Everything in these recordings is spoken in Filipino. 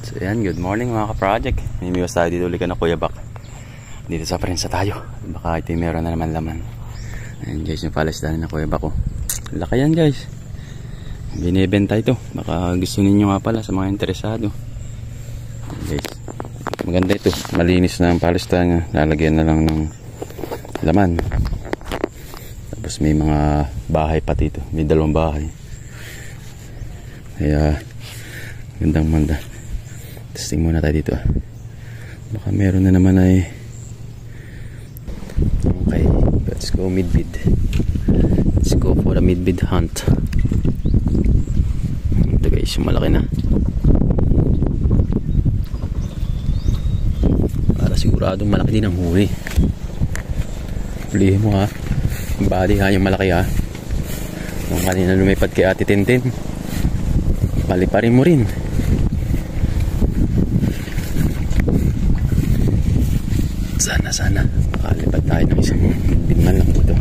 So yan, good morning mga ka-project. Nimiwas tayo dito ulit na Kuya Bak. Dito sa prensa tayo. Baka ito meron na naman laman. Ayan guys, yung palestan na Kuya Bak ko. Laki yan guys. Binibenta ito. Baka gusto ninyo nga pala sa mga interesado. Ayan guys, maganda ito. Malinis na ang palestan. Lalagyan na lang ng laman. Tapos may mga bahay pati ito. May 2 bahay. Kaya gandang manda. Testing muna tayo dito. Baka meron na naman ay. Okay, let's go midbid. Let's go for a midbid hunt. Ito guys, malaki na. Para siguradong malaki din ang huli. Hulihin mo ha. Ang body ha, yung malaki ha. Kung kanina lumipad kay Ate Tintin, paliparin mo rin. Sana makalipad tayo ng isang binman lang ito.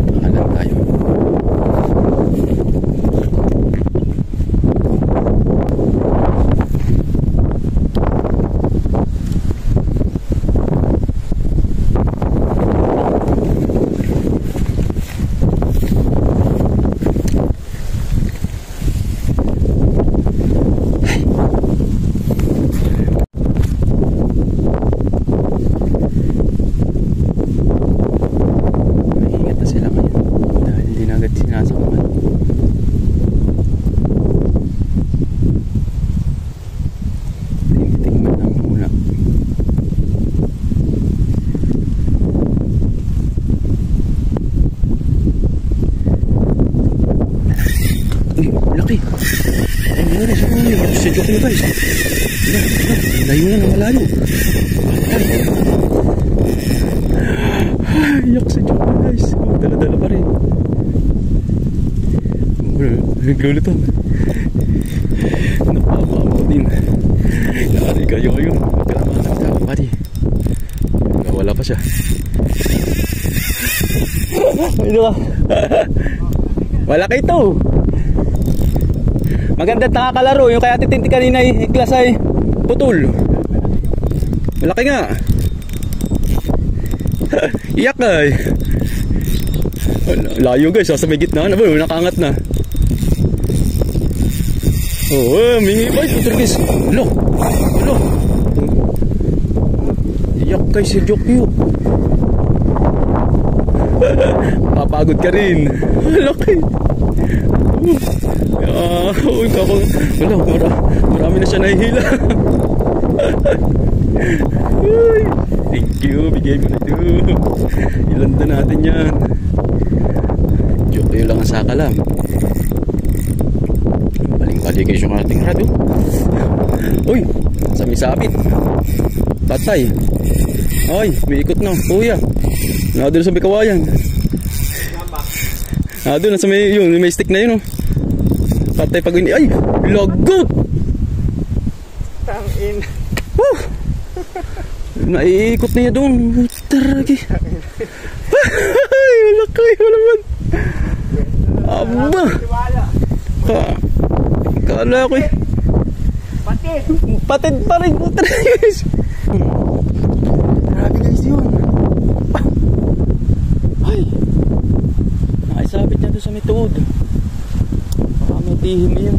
Makalan tayo. Layo na ng malayo. Yak sa joke guys. Dala-dala pa rin. Naglulutong. Napapamaw din. Yari kayo. Magkalaman sa pati. Wala pa siya. Ano ka? Malaki ito. Maganda nakakalaro. Yung kaya titinti kanina yung class ay putol. Malaki nga. Iyak ay. Layo guys, sa may gitna na. Nakangat na. Mingi pa ito guys. Lo. Iyak guys, si Jokyo. Papagod ka rin. Malaki. Marami na siya nahihila. Thank you, bigay mo na ito. Ilanda natin yan. Joke yun lang ang sakalam. Baling-bali guys yung ating rado. Uy, sami-sabit. Patay. Ay, may ikot na. Kuya, doon sa may kawayan. Doon sa may, yun, may stick na yun. Patay pag ini. Ay, lagot! Tangin. Naiikot niya doon. Taragi. Ay, malaki naman. Aba. Kala ko eh. Patid pa rin. Guys. Grabe guys yun. Ay. Naisabit niya doon sa may tuod. Baka may tihim yun.